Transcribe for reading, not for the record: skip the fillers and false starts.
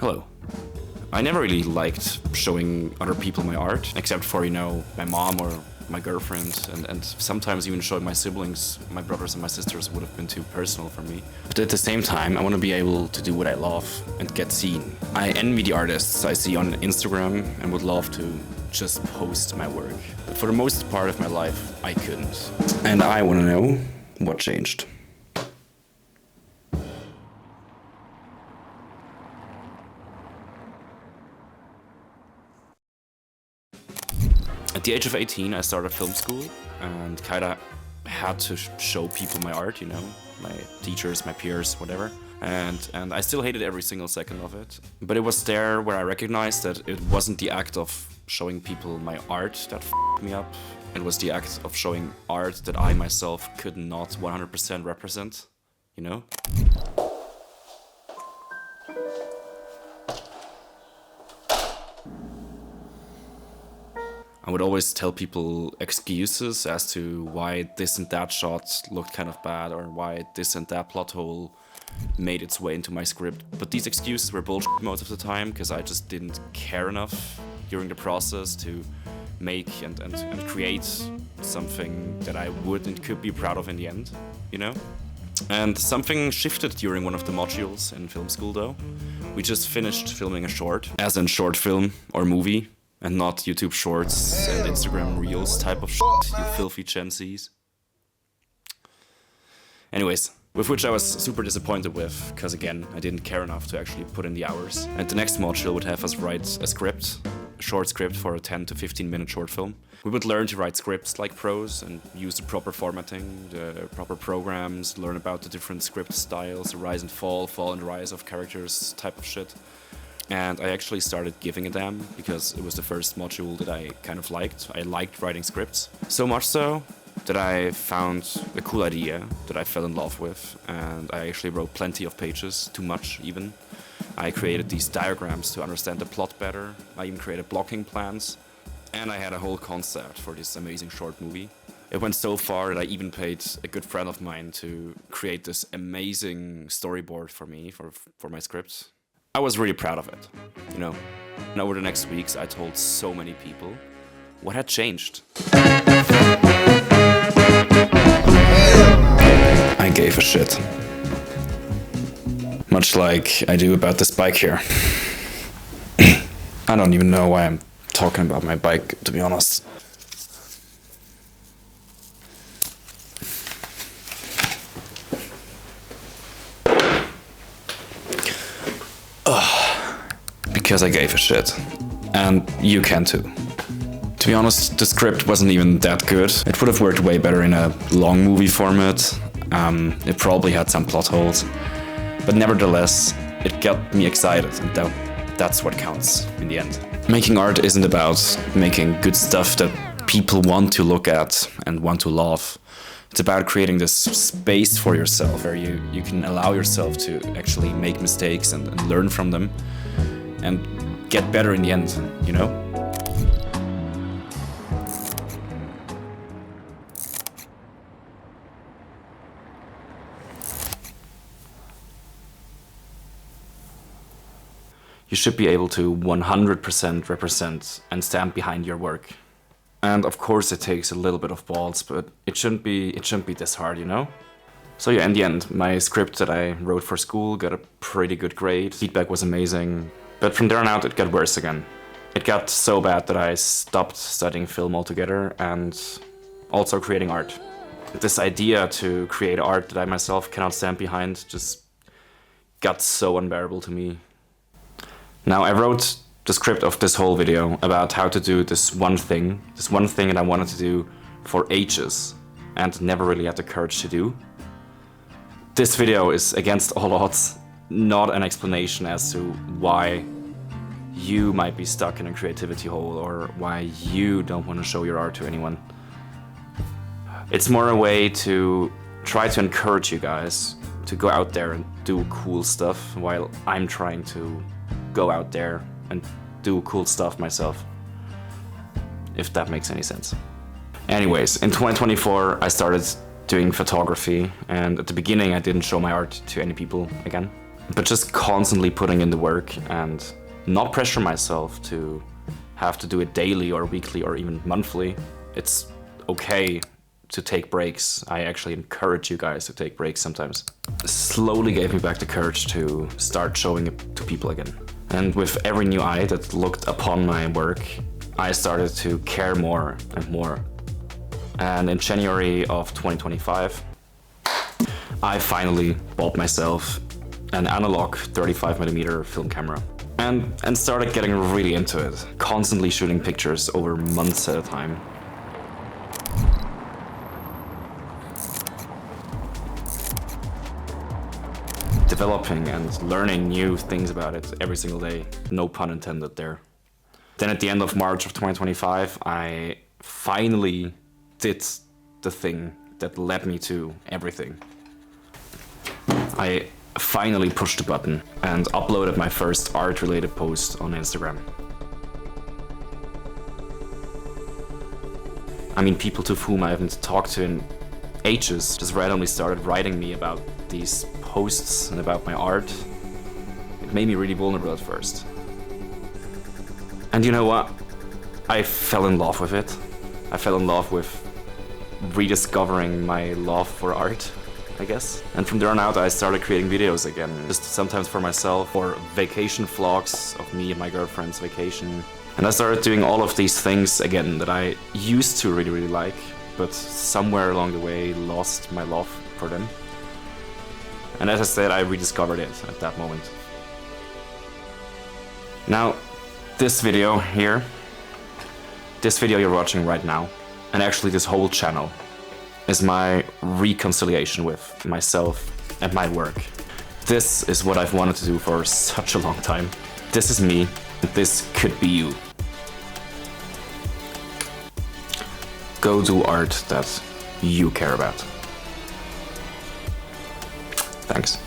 Hello. I never really liked showing other people my art, except for, my mom or my girlfriend, and sometimes even showing my siblings, my brothers and my sisters would have been too personal for me. But at the same time, I want to be able to do what I love and get seen. I envy the artists I see on Instagram and would love to just post my work. But for the most part of my life, I couldn't. And I want to know what changed. At the age of 18, I started film school and kinda had to show people my art, my teachers, my peers, whatever. And I still hated every single second of it. But it was there where I recognized that it wasn't the act of showing people my art that f***ed me up. It was the act of showing art that I myself could not 100% represent, I would always tell people excuses as to why this and that shot looked kind of bad or why this and that plot hole made its way into my script. But these excuses were bullshit most of the time because I just didn't care enough during the process to make and create something that I would and could be proud of in the end, And something shifted during one of the modules in film school though. We just finished filming a short, as in short film or movie. And not YouTube Shorts and Instagram Reels type of shit, you filthy Gen Zs. Anyways, with which I was super disappointed with, because again, I didn't care enough to actually put in the hours. And the next module would have us write a short script for a 10 to 15 minute short film. We would learn to write scripts like pros and use the proper formatting, the proper programs, learn about the different script styles, the rise and fall and rise of characters type of shit. And I actually started giving a damn because it was the first module that I kind of liked. I liked writing scripts. So much so that I found a cool idea that I fell in love with. And I actually wrote plenty of pages, too much even. I created these diagrams to understand the plot better. I even created blocking plans. And I had a whole concept for this amazing short movie. It went so far that I even paid a good friend of mine to create this amazing storyboard for me, for my script. I was really proud of it, And over the next weeks, I told so many people what had changed. I gave a shit. Much like I do about this bike here. I don't even know why I'm talking about my bike, to be honest. Because I gave a shit. And you can too. To be honest, the script wasn't even that good. It would have worked way better in a long movie format. It probably had some plot holes. But nevertheless, it got me excited, and that's what counts in the end. Making art isn't about making good stuff that people want to look at and want to love. It's about creating this space for yourself where you can allow yourself to actually make mistakes and learn from them. And get better in the end, You should be able to 100% represent and stand behind your work. And of course it takes a little bit of balls, but it shouldn't be this hard, So yeah, in the end, my script that I wrote for school got a pretty good grade. Feedback was amazing. But from there on out, it got worse again. It got so bad that I stopped studying film altogether and also creating art. This idea to create art that I myself cannot stand behind just got so unbearable to me. Now, I wrote the script of this whole video about how to do this one thing that I wanted to do for ages and never really had the courage to do. This video is against all odds not an explanation as to why you might be stuck in a creativity hole or why you don't want to show your art to anyone. It's more a way to try to encourage you guys to go out there and do cool stuff while I'm trying to go out there and do cool stuff myself. If that makes any sense. Anyways, in 2024 I started doing photography, and at the beginning I didn't show my art to any people again. But just constantly putting in the work and not pressure myself to have to do it daily or weekly or even monthly. It's okay to take breaks. I actually encourage you guys to take breaks sometimes. Slowly gave me back the courage to start showing it to people again. And with every new eye that looked upon my work, I started to care more and more. And in January of 2025, I finally bought myself an analog 35mm film camera and started getting really into it, constantly shooting pictures over months at a time. Developing and learning new things about it every single day, no pun intended there. Then at the end of March of 2025, I finally did the thing that led me to everything. I finally pushed the button and uploaded my first art-related post on Instagram. I mean, people to whom I haven't talked to in ages just randomly started writing me about these posts and about my art. It made me really vulnerable at first. And you know what? I fell in love with it. I fell in love with rediscovering my love for art, I guess. And from there on out, I started creating videos again, just sometimes for myself, or vacation vlogs of me and my girlfriend's vacation. And I started doing all of these things again that I used to really like, but somewhere along the way lost my love for them. And as I said, I rediscovered it at that moment. Now, this video here, this video you're watching right now, and actually this whole channel, is my reconciliation with myself and my work. This is what I've wanted to do for such a long time. This is me, and this could be you. Go do art that you care about. Thanks.